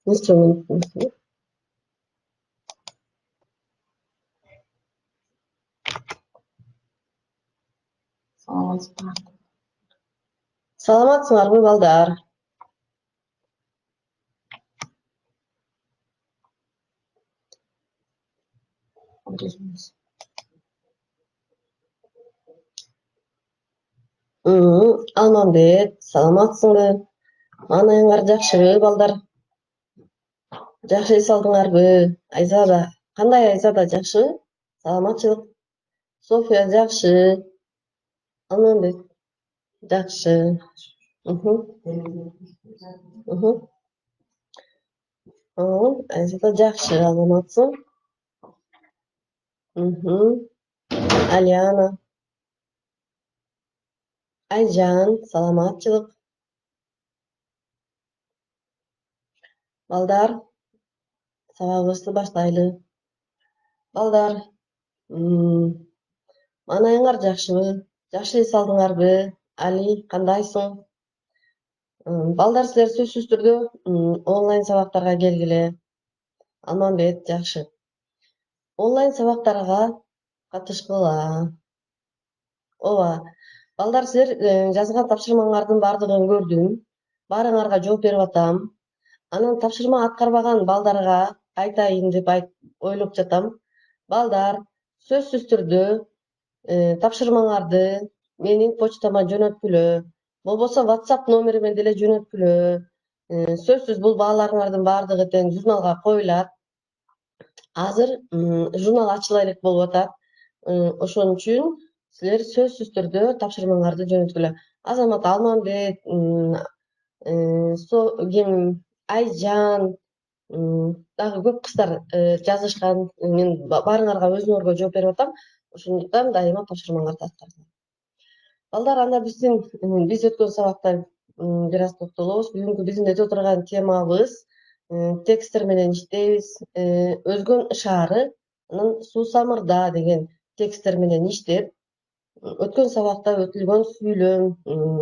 Instrument. Саламатсыңарбы балдар? Алмамбет, саламатсыңбы? Маанайыңар жакшыбы балдар? Жакшы эс алдыңарбы? Айзада, кандай Айзада, жакшыбы? Саламатчылык. София жакшы. Алмамбет жакшы. Айзада жакшы, саламатсың. Алиана. Айжан, саламатчылык. Балдар, сабагыбызды баштайлы. Балдар, маанайыңар жакшыбы? Жакшы эс алдыңарбы? Али, кандайсың? Балдар, силер сөзсүз түрдө онлайн сабактарга келгиле. Алмамбет жакшы. Онлайн сабактарга катышкыла. Ооба. Балдар, силер жазган тапшырмаңардын бардыгын көрдүм. Баарыңарга жооп берип атам. Анан тапшырма аткарбаган балдарга айтайын деп ойлоп жатам. Балдар, сөзсүз түрдө тапшырмаңарды менин почтама жөнөткүлө. Болбосо WhatsApp номеримен деле жөнөткүлө. Сөзсүз бул бааларыңардын бардыгы тең журналга коюлат. Азыр журнал ачыла элек болуп атат. Ошон үчүн силер сөзсүз түрдө тапшырмаңарды жөнөткүлө. Азамат Алмамбет, Айжан, дагы көп кыздар жазышкан. Мен баарыңарга өзүңөргө жооп берип атам. Ошондуктан дайыма тапшырмаңарды аткарыңар. Балдар, анда биз өткөн сабакта бир аз токтолобуз. Бүгүнкү биздин өтө турган темабыз тексттер менен иштейбиз. Өзгөн шаары, анан Суусамырда деген тексттер менен иштеп, өткөн сабакта өтүлгөн сүйлөм,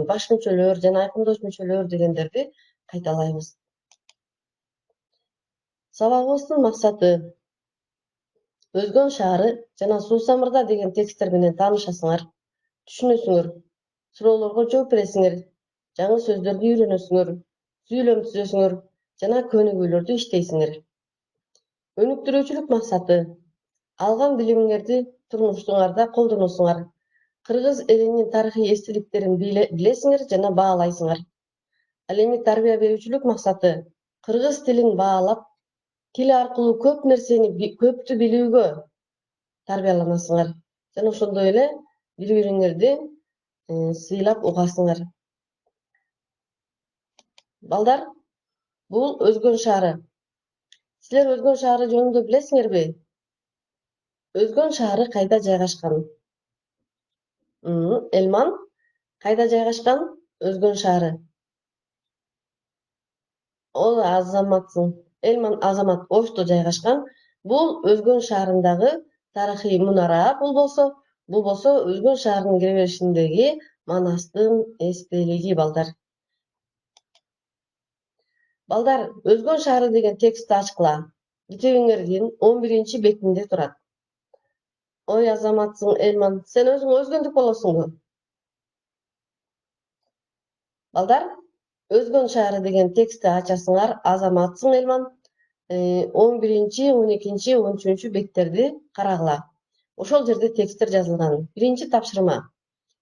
баш мүчөлөр жана айкындоочу мүчөлөр дегендерди кайталайбыз. Сабагыбыздын максаты Өзгөн шаары жана Суусамырда деген тексттер менен таанышасыңар, түшүнөсүңөр, суроолорго жооп бересиңер, жаңы сөздөрдү үйрөнөсүңөр, сүйлөм түзөсүңөр жана көнүгүүлөрдү иштейсиңер. Өнүктүрүүчүлүк максаты алган билимиңерди турмушуңарда колдоносуңар, кыргыз элинин тарыхый эстеликтерин билесиңер жана баалайсыңар. Ал эми тарбия берүүчүлүк максаты кыргыз тилин баалап, тил аркылуу көп нерсени көптү билүүгө тарбияланасыңар. Жана ошондой эле бири-бириңерди сыйлап угасыңар. Балдар, бул Өзгөн шаары. Силер Өзгөн шаары жөнүндө билесиңерби? Өзгөн шаары кайда жайгашкан? Элман, кайда жайгашкан Өзгөн шаары? Ол азаматсың. Элман Азамат Ошто жайгашкан. Бул Өзгөн шаарындагы тарыхый мунара болбосо Өзгөн шаарынын киреберишиндеги Манастын эстелиги, балдар. Балдар, Өзгөн шаары деген текстти ачкыла. Китебиңердин 11-бетинде турат. Ой, азаматсың Элман, сен өзүң өзгөндүк болосуңбу? Балдар, Өзгөн шаары деген текстти ачасыңар, азаматсың Элман, 11, 12, 13 беттерди карагыла. Ошол жерде тексттер жазылган. Биринчи тапшырма.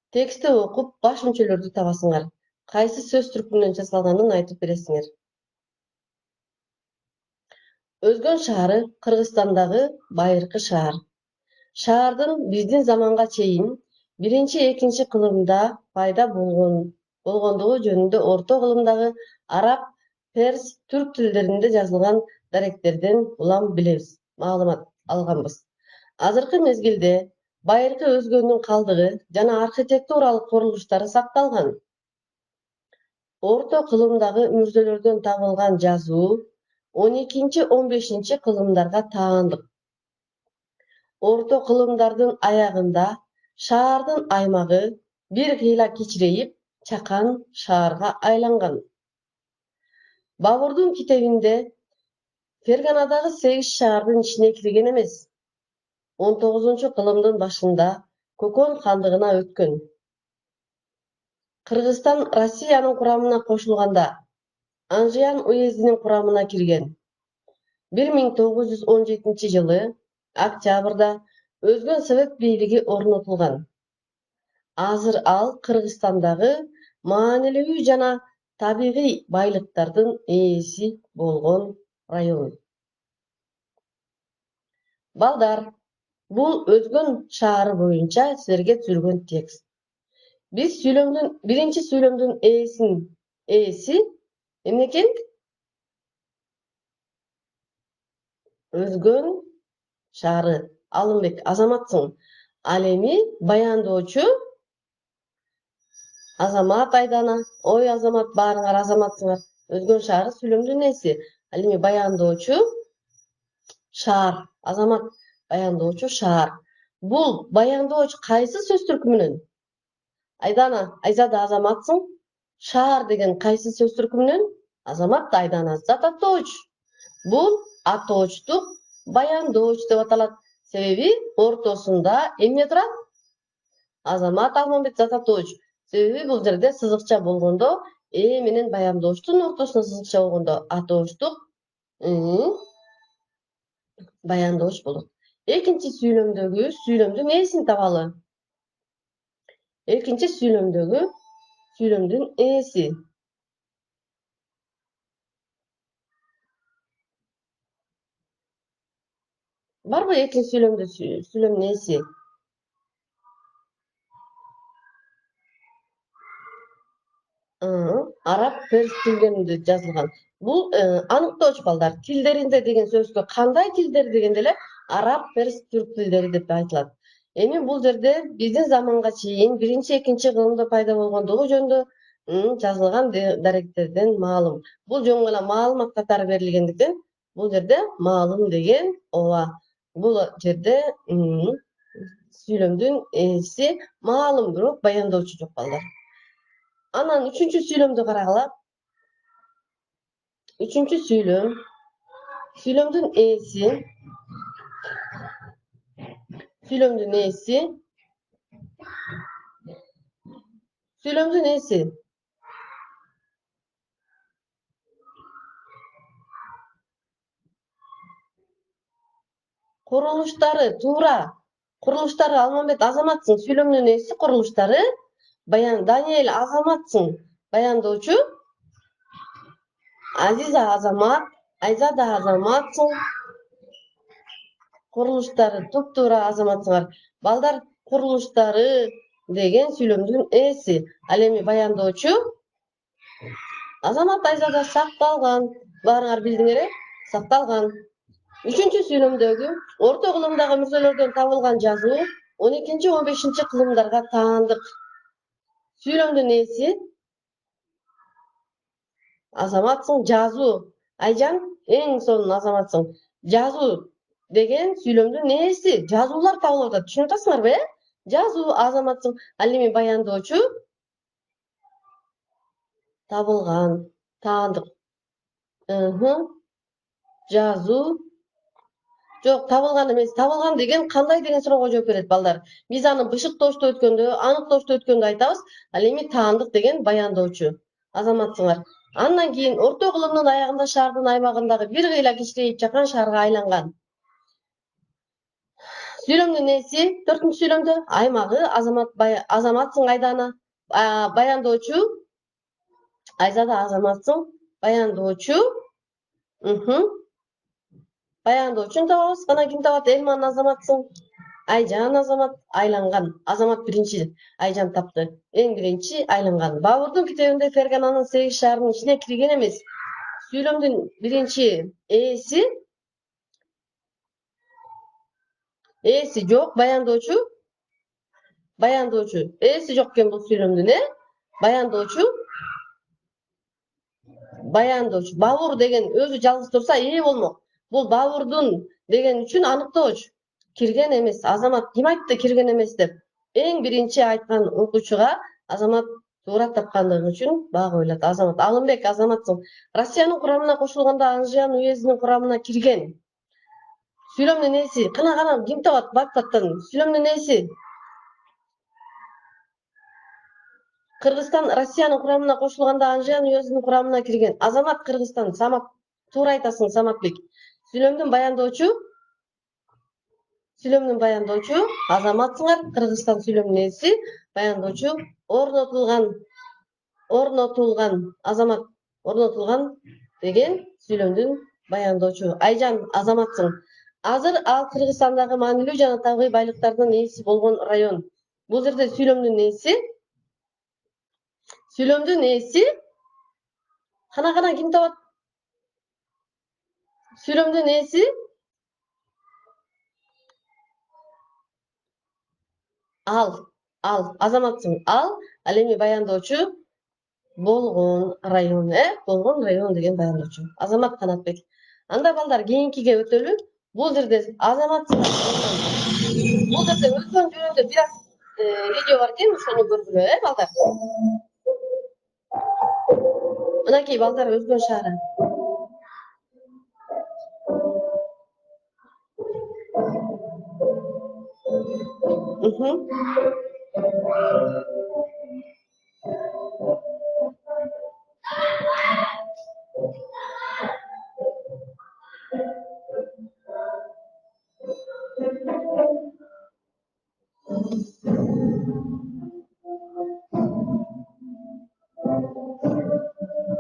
Текстти окуп, баш мүчөлөрдү табасыңар. Кайсы сөз түркүнөн жасалганын айтып бересиңер. Өзгөн шаары Кыргызстандагы байыркы шаар. Шаардын биздин заманга чейин 1-2 кылымда пайда болгондугу жөнүндө орто кылымдагы араб, перс, түрк тилдеринде жазылган даректерден улам билебиз, маалымат алганбыз. Азыркы мезгилде байыркы Өзгөндүн калдыгы жана архитектуралык курулуштары сакталган. Орто кылымдагы мүрзөлөрдөн табылган жазуу 12-15 кылымдарга таандык. Орто кылымдардын аягында шаардын аймагы бир кыйла кичирейип, чакан шаарга айланган. Бабурдун китебинде Ферганадагы 8 шаардын ичине кирген эмес. 19-кылымдын башында Көкөн хандыгына өткөн. Кыргызстан Россиянын курамына кошулганда Анжиян уездинин курамына кирген. 1917-жылы октябрда өзгөн совет бийлиги орнотулган. Азыр ал Кыргызстандагы маанилүү жана табигый байлыктардын ээси болгон район. Балдар, бул өзгөн шаары боюнча силерге түзүлгөн текст. Биз биринчи сүйлөмдүн ээси эмне экен? Өзгөн шаары. Алымбек, азаматсың. Ал эми баяндоочу Азамат Айдана. Ой, Азамат, баарыңар азаматсыңар. Өзгөн шаары сүйлөмдүн ээси. Ал эми баяндоочу шаар. Азамат баяндоочу шаар. Бул баяндооч кайсы сөз түркүмүнөн? Айдана, Айзада азаматсың. Шаар деген кайсы сөз түркүмүнөн? Азамат Айдана зат атооч. Бул атоочтук баяндооч деп аталат. Себеби ортосунда эмне турат? Азамат Алмамбет зат атооч. Себеби бул жерде сызыкча болгондо менен баяндоочтун ортосуна сызыкча болгондо атоочтук баяндооч болот. Экинчи сүйлөмдүн ээсин табалы. Экинчи сүйлөмдүн ээси. Барбы экинчи сүйлөмдүн ээси? Араб перс тилдеринде жазылган. Бул аныктооч балдар. Тилдеринде деген сөзгө кандай тилдер дегенде эле араб, перс, түрк тилдери деп айтылат. Эми бул жерде биздин заманга чейин биринчи, экинчи кылымда пайда болгондугу жөнүндө жазылган даректерден маалым. Бул жөн гана маалымат катары берилгендиктен бул жерде маалым деген ооба. Бул жерде сүйлөмдүн ээси маалым, бирок баяндоочу жок балдар. Анан үчүнчү сүйлөмдү карагыла. Үчүнчү сүйлөмдүн ээси. Сүйлөмдүн ээси. Курулуштары, туура. Курулуштары Алмамбет азаматсың. Сүйлөмдүн ээси курулуштары. Даниэль азаматсың. Баяндоочу Азиза азамат, Айзада азаматсың. Курулуштары туп-туура азаматсыңар. Балдар, курулуштары деген сүйлөмдүн ээси. Ал эми баяндоочу Азамат Айзада сакталган. Баарыңар билдиңер, сакталган. Үчүнчү сүйлөмдөгү орто кылымдагы мүрзөлөрдөн табылган жазуу 12-15 кылымдарга таандык. Сүйлөмдүн ээси азаматсың, жазуу. Айжан, эң сонун азаматсың. Жазуу деген сүйлөмдүн ээси. Жазуулар табылып атат. Түшүнүп атасыңарбы, Жазуу, азаматсың. Ал эми баяндоочу табылган, таандык. Жазуу. Жок, табылган эмес. Табылган деген кандай деген суроого жооп берет балдар. Биз аны бышыктоочто өткөндө, аныктоочто өткөндө айтабыз. Ал эми таандык деген баяндоочу. Азаматсыңар. Андан кийин орто кылымдын аягында шаардын аймагындагы бир кыйла кичирейип жаткан шаарга айланган. Сүйлөмдүн ээси 4-сүйлөмдө аймагы азаматсың Айдана. Баяндоочу Айзада азаматсың. Баяндоочу баяндоочуну табабыз. Анан ким табат? Элман азаматсың. Айжан азамат айланган. Азамат биринчи Айжан тапты. Эң биринчи айланган. Бабурдун китебинде Фергананын 8 шаарынын ичине кирген эмес. Сүйлөмдүн биринчи ээси жок, баяндоочу. Ээси жок экен бул сүйлөмдүн, Баяндоочу. Бабур деген өзү жалгыз турса болмок. Бул Бабурдун деген үчүн аныктооч. Кирген эмес. Азамат ким айтты кирген эмес деп? Эң биринчи айткан окуучуга Азамат туура тапкандыгы үчүн бак коюлат. Азамат Алымбек, азаматсың. Россиянын курамына кошулганда Анжиан уездинин курамына кирген. Сүйлөмдүн ээси. Кана ким табат баттан? Сүйлөмдүн ээси. Кыргызстан Россиянын курамына кошулганда Анжиан уездинин курамына кирген. Азамат Кыргызстан. Самат. Туура айтасың, Саматбек. Сүйлөмдүн баяндоочу азаматсыңар. Кыргызстан сүйлөмдүн ээси, баяндоочу орнотулган азамат деген сүйлөмдүн баяндоочу. Айжан, азаматсың. Азыр ал Кыргызстандагы маанилүү жана табигый байлыктардын ээси болгон район. Бул жерде сүйлөмдүн ээси кана ким табат? Сүйлөмдүн ээси ал азаматсың. Ал эми баяндоочу болгон район, болгон район деген баяндоочу. Азамат Канатбек. Анда балдар кийинкиге өтөлү. Бул жерде азаматсың. Бул жерде өзгөн жөнүндө бир аз видео бар экен, ошону көргүлө, балдар. Мынакей балдар, Өзгөн шаары.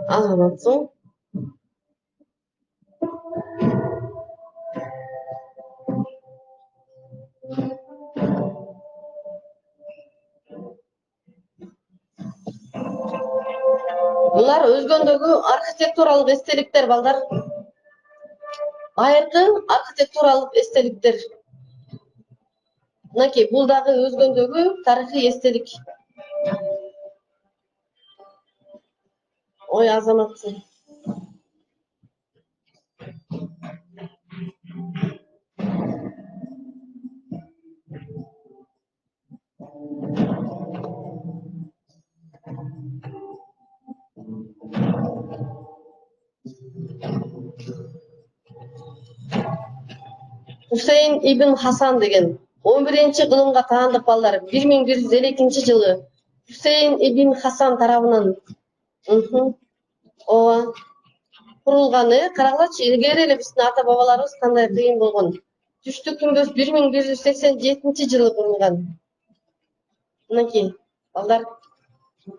Азаматсың. Булар Өзгөндөгү архитектуралык эстеликтер, балдар. Байыркы архитектуралык эстеликтер. Мынакей, бул дагы Өзгөндөгү тарыхый эстелик. Ой, азаматсың. Хусейн ибн Хасан деген 11-кылымга таандык, балдар. 1152 жылы Хусейн ибн Хасан тарабынан ооба курулганы. Карагылачы, илгери эле биздин ата бабаларыбыз кандай кыйын болгон. Түштүк күмбөз 1187 жылы курулган. Мынакей, балдар.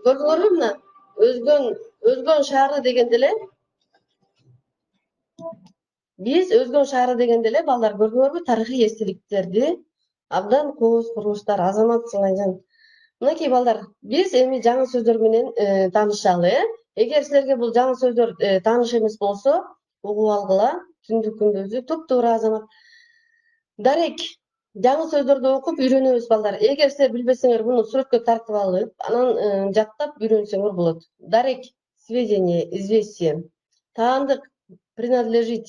Көрдүңөрбү мына? Өзгөн шаары дегенде эле. Биз Өзгөн шаары дегенде эле, балдар, көрдүңөрбү, тарыхый эстеликтерди абдан кооз курулуштар. Азаматсың, Айжан. Мынакей, балдар, биз эми жаңы сөздөр менен таанышалы. Эгер силерге бул жаңы сөздөр тааныш эмес болсо, угуп алгыла. Түндүк күмбөзү туп-туура, азамат. Дарек, жаңы сөздөрдү окуп үйрөнөбүз, балдар. Эгер силер билбесеңер, буну сүрөткө тартып алып, анан жаттап үйрөнсөңөр болот. Дарек, сведение, известие. Таандык, принадлежит.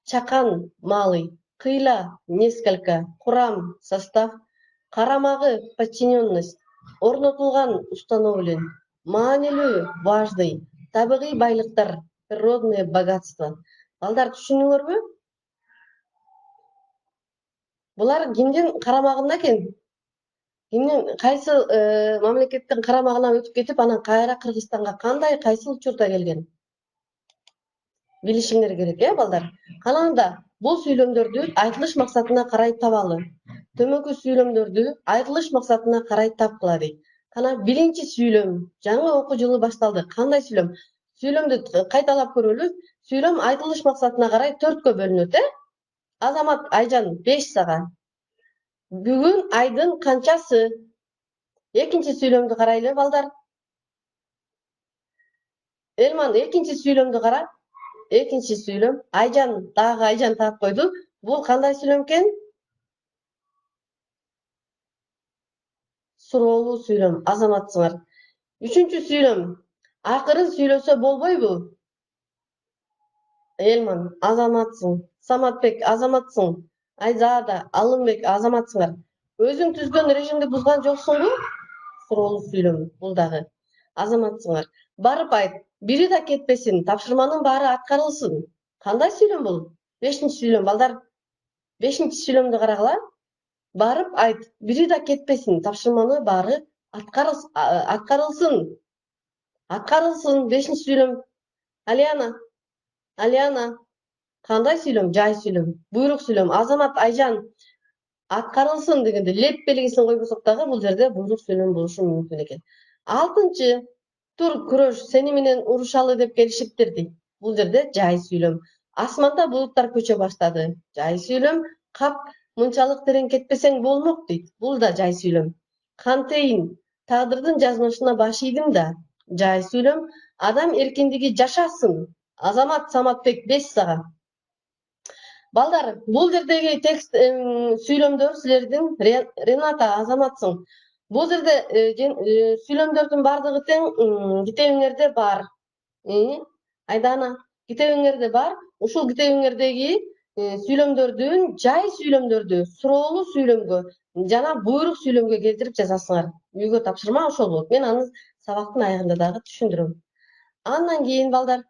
Чакан, малый. Кыйла, несколько. Курам, состав. Карамагы, подчиненность. Орнотулган, установлен. Маанилүү, важный. Табигый байлыктар, природное богатство. Балдар, түшүндүңөрбү? Булар кимдин карамагында экен? Кимдин, кайсы мамлекеттин карамагына өтүп кетип, анан кайра Кыргызстанга кандай, кайсы учурда келген? Билишиңер керек, балдар. Кананда бул сүйлөмдөрдү айтылыш максатына карай табалы. Төмөнкү сүйлөмдөрдү айтылыш максатына карай тапкыла дейт. Кана биринчи сүйлөм, жаңы окуу жылы башталды. Кандай сүйлөм? Сүйлөмдү кайталап көрөлү. Сүйлөм айтылыш максатына карай 4кө бөлүнөт, Азамат, Айжан, 5 сага. Бүгүн айдын канчасы? Экинчи сүйлөмдү карайлы, балдар. Элман, экинчи сүйлөмдү кара. Экинчи сүйлөм. Айжан, дагы Айжан таап койду. Бул кандай сүйлөм экен? Суроолуу сүйлөм. Азаматсыңар. Үчүнчү сүйлөм. Акырын сүйлөсө болбойбу? Элман, азаматсың. Саматбек, азаматсың. Айзада, Алымбек, азаматсыңар. Өзүң түзгөн режимди бузган жоксуңбу? Суроолуу сүйлөм. Бул дагы. азаматсыңар. Барып айт, бири да кетпесин, тапшырманын баары аткарылсын. Кандай сүйлөм бул? 5-чи сүйлөм, балдар. 5-чи сүйлөмдү карагыла. Барып айт, бири да кетпесин, тапшырманы баары аткарылсын. Аткарылсын, 5-чи сүйлөм. Алиана, кандай сүйлөм? Жай сүйлөм, буйрук сүйлөм. Азамат Айжан, аткарылсын дегенде леп белгисин койбосок дагы бул жерде буйрук сүйлөм болушу мүмкүн экен. 6-чы, тур күрөш, сени менен урушалы деп келишиптир дейт. Бул жерде жай сүйлөм. Асманда булуттар көчө баштады. Жай сүйлөм. Кап, мынчалык терең кетпесең болмок дейт. Бул да жай сүйлөм. Кантейин, тагдырдын жазмышына баш ийдим да. Жай сүйлөм. Адам эркиндиги жашасын. Азамат Саматбек 5 сага. Балдар, бул жердеги текст сүйлөмдөр силердин Рената азаматсың. Бул жерде сүйлөмдөрдүн бардыгы тең китебиңерде бар. Айдана, китебиңерде бар. Ушул китебиңердеги сүйлөмдөрдүн жай сүйлөмдөрдү суроолуу сүйлөмгө жана буйрук сүйлөмгө келтирип жазасыңар. Үйгө тапшырма ошол болот. Мен аны сабактын аягында дагы түшүндүрөм. Андан кийин балдар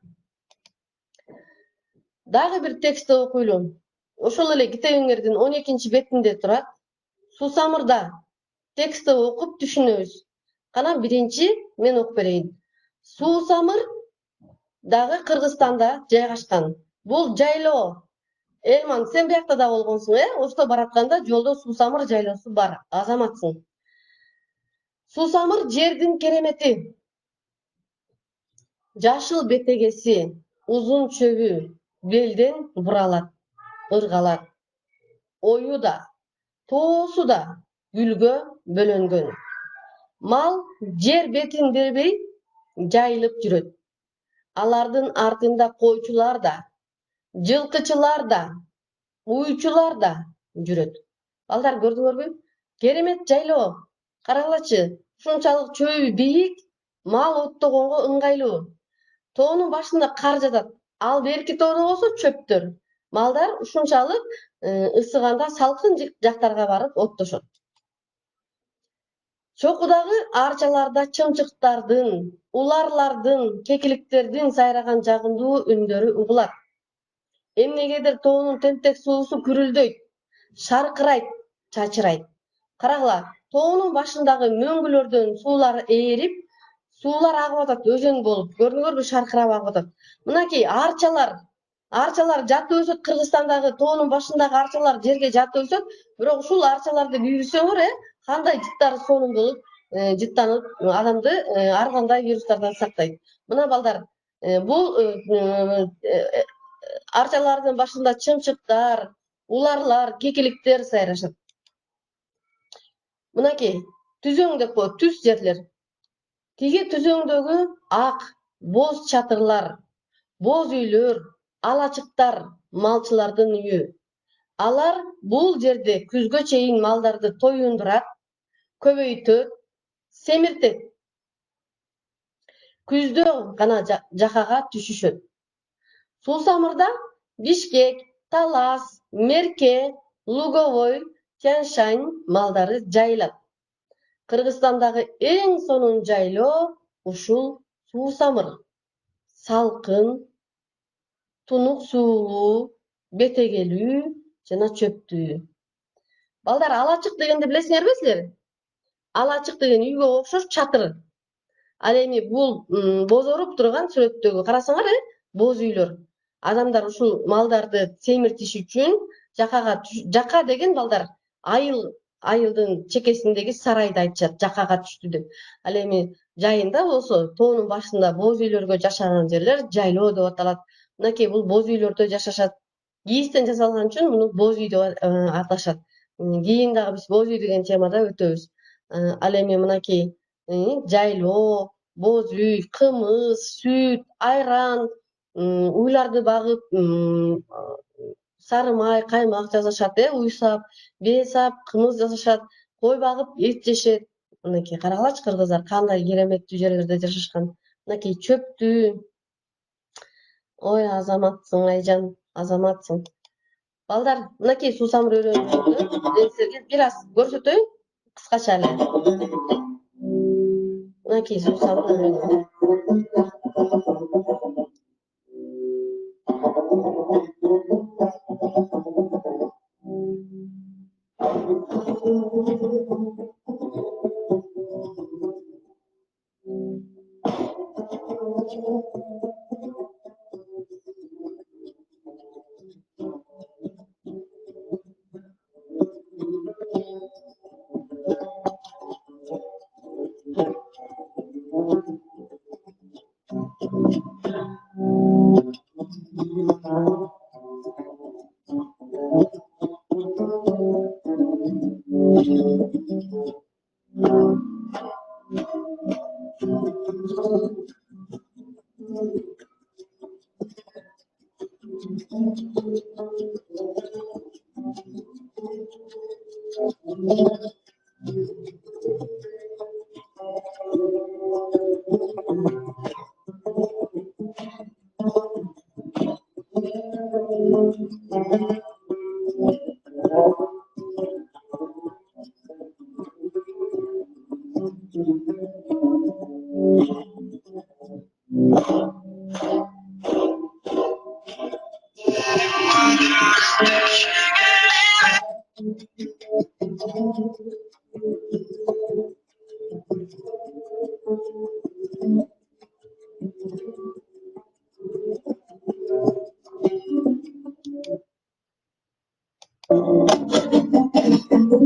дагы бир текстти окуйлу. Ошол эле китебиңердин 12-чи бетинде турат. Суусамырда текстти окуп түшүнөбүз. Кана биринчи мен окуп берейин. Суусамыр дагы Кыргызстанда жайгашкан. Бул жайлоо. Элман, сен биякта да болгонсуң, Ошто баратканда жолдо Суусамыр жайлоосу бар. Азаматсың. Суусамыр жердин керемети. Жашыл бетегеси, узун чөбү белден буралат, ыргалат. Ою да, тоосу да гүлгө бөлөнгөн. Мал жер бетин бербей жайылып жүрөт. Алардын артында койчулар да, жылкычылар да, уйчулар да жүрөт. Балдар көрдүңөрбү? Керемет жайлоо. Карагылачы, ушунчалык чөбү бийик, мал оттогонго ыңгайлуу. Тоонун башында кар жатат. Ал берки тоодо болсо чөптөр. Малдар ушунчалык ысыганда салкын жактарга барып оттошот. Чокудагы арчаларда чымчыктардын, уларлардын, кекиликтердин сайраган жагымдуу үндөрү угулат. Эмнегедир тоонун тентек суусу күрүлдөйт, шаркырайт, чачырайт. Карагыла, тоонун башындагы мөңгүлөрдөн суулар ээрип, суулар агып атат, өзөн болуп. Көрдүңөрбү, шаркырап агып атат. Мынакей арчалар жатып өсөт. Кыргызстандагы тоонун башындагы арчалар жерге жатып өсөт. Бирок ушул арчаларды күйрүсөңөр, кандай жыттары сонун болуп, жыттанып, адамды ар кандай вирустардан сактайт. Мына балдар, бул арчалардын башында чымчыктар, уларлар, кекиликтер сайрашат. Мынакей, түзөң деп коет, түз жерлер. Тиги түзөңдөгү ак, боз чатырлар, боз үйлөр, алачыктар, малчылардын үйү. Алар бул жерде күзгө чейин малдарды тоюндурат, көбөйтөт, семиртет. Күздө гана жакага түшүшөт. Суусамырда Бишкек, Талас, Мерке, Луговой, Тянь-Шань малдары жайылат. Кыргызстандагы эң сонун жайлоо ушул Суусамыр. Салкын, тунук суулуу, бетегелүү жана чөптүү. Балдар, алачык дегенди билесиңерби силер? Алачык деген үйгө окшош чатыр. Ал эми бул бозоруп турган сүрөттөгү карасаңар, боз үйлөр. Адамдар ушул малдарды семиртиш үчүн жака деген балдар айылдын чекесиндеги сарайды айтышат, жакага түштү деп. Ал эми жайында болсо тоонун башында боз үйлөргө жашаган жерлер жайлоо деп аталат. Мынакей бул боз үйлөрдө жашашат. Кийистен жасалган үчүн муну боз үй деп аташат. Кийин дагы биз боз үй деген темада өтөбүз. Ал эми мынакей жайлоо, боз үй, кымыз, сүт, айран, уйларды багып, сары май, каймак жасашат, уйсап, бесап, кымыз жасашат, кой багып, эт жешет. Мынакей карагылачы кыргыздар кандай кереметтүү жерлерде жашашкан. Мынакей чөптүү. Ой, азаматсың Айжан, азаматсың. Балдар, мынакей Суусамыр өрөөнү мен силерге бир аз көрсөтөйүн, кыскача эле. Мынакей суусабыр.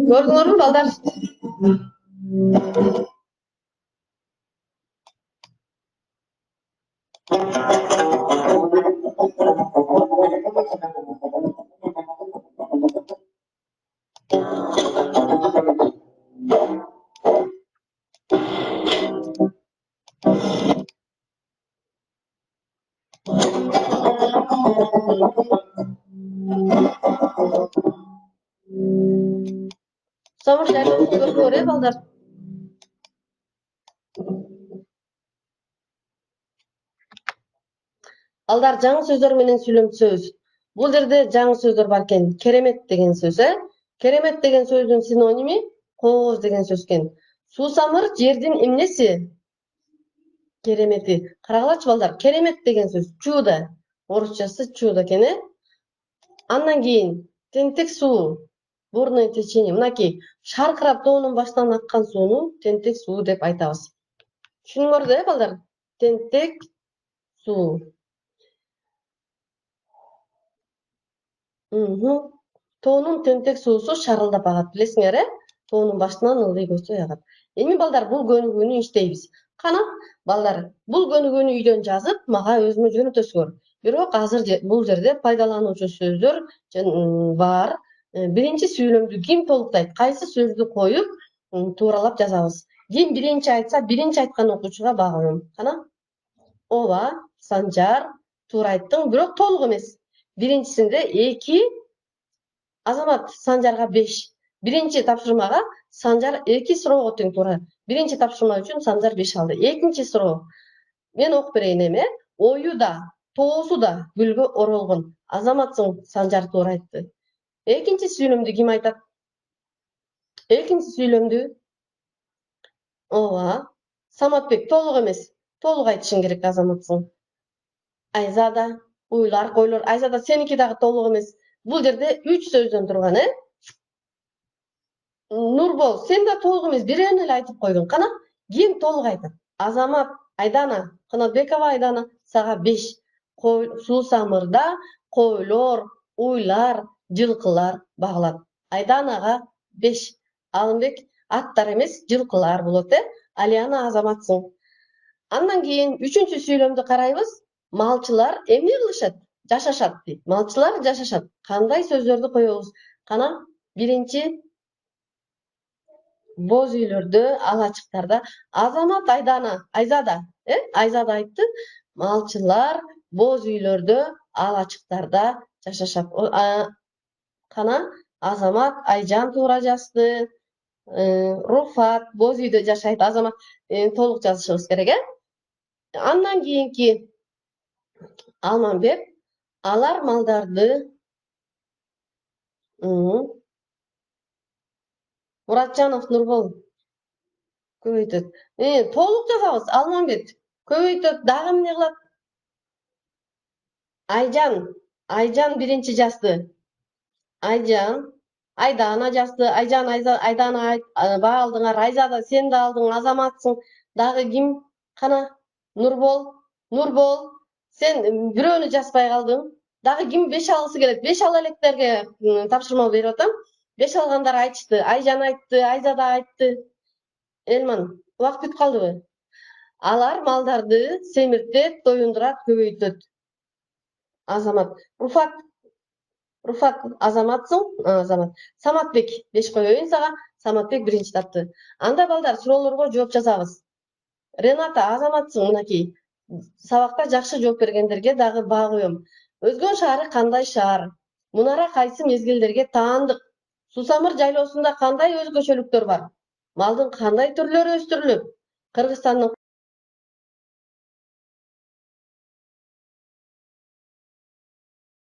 Gördüңөрбү балдар? Самыр жайлап көргөр, балдар. Балдар, жаңы сөздөр менен сүйлөмсөбүз. Бул жерде жаңы сөздөр бар экен. Керемет деген сөз, Керемет деген сөздүн синоними кооз деген сөз экен. Суусамыр жердин эмнеси? Керемети. Карагылачы балдар, керемет деген сөз чудо. Орусчасы чудо экен, Андан кийин тентек суу, бурное течение. Мынакей шаркырап тоонун башынан аккан сууну тентек суу деп айтабыз. Түшүндүңөрбү, балдар? Тентек суу. Тоонун тентек суусу шарылдап агат, билесиңер, Тоонун башынан ылдый көчөй агат. Эми балдар, бул көнүгүүнү иштейбиз. Кана, балдар, бул көнүгүүнү үйдөн жазып, мага өзүмө жөнөтөсүңөр. Бирок азыр бул жерде пайдалануучу сөздөр бар. Биринчи сүйлөмдү ким толуктайт? Кайсы сөздү коюп, тууралап жазабыз. Ким биринчи айтса, биринчи айткан окуучуга багынын. Кана? Ооба, Санжар, туура айттың, бирок толук эмес. Биринчисинде 2, Азамат Санжарга 5. Биринчи тапшырмага Санжар 2 суроого тең туура. Биринчи тапшырма үчүн Санжар 5 алды. Экинчи суроо. Мен окуп берейин эми. Ою да, тоосу да гүлгө оролгон. Азаматсың, Санжар туура айтты. Экинчи сүйлөмдү ким айтат? Экинчи сүйлөмдү ооба, Саматбек толук эмес. Толук айтышың керек, Азаматсың. Айзада, уйлар, койлор. Айзада, сеники дагы толук эмес. Бул жерде 3 сөздөн турган, Нурбол, сен да толук эмес, бирөөнү эле айтып койдуң. Кана, ким толук айтат? Азамат, Айдана, Канатбекова Айдана, сага 5. Суусамырда койлор, уйлар, жылкылар багылат. Айданага 5. Алымбек, аттар эмес, жылкылар болот, Алияна, Азаматсың. Андан кийин 3-чү сүйлөмдү карайбыз. Малчылар эмне кылышат? Жашашат дейт. Малчылар жашашат. Кандай сөздөрдү коебуз? Кана, биринчи боз үйлөрдө, алачыктарда. Азамат Айдана, Айзада, Айзада айтты. Малчылар боз үйлөрдө, алачыктарда жашашат. Кана, Азамат Айжан туура жазды. Руфат боз үйдө жашайт. Азамат толук жазышыбыз керек, Андан кийинки Алманбек, алар малдарды Муратжанов Нурбол. Көбөйтөт. Толук жазабыз. Алмамбет. Көбөйтөт. Дагы эмне кылат? Айжан. Айжан биринчи жазды. Айжан. Айдана жазды. Айжан, Айдана алдыңар. Айзада сен да алдың, азаматсың. Дагы ким? Кана? Нурбол. Нурбол. Сен бирөөнү жазбай калдың. Дагы ким 5 алгысы келет? 5 ала электерге тапшырма берип атам. 5 алгандар айтышты. Айжан айтты, Айзада айтты. Элман, убакыт бүтүп калдыбы? Алар малдарды семиртет, тоюндурат, көбөйтөт. Азамат. Руфат азаматсың? Азамат. Саматбек 5 коеюн сага. Саматбек биринчи тапты. Анда балдар суроолорго жооп жазабыз. Рената азаматсың, мынакей. Сабакта жакшы жооп бергендерге дагы баа коем. Өзгөн шаары кандай шаар? Мунара кайсы мезгилдерге таандык? Сусамыр жайлоосунда кандай өзгөчөлүктөр бар? Малдын кандай түрлөрү өстүрүлөт? Кыргызстандын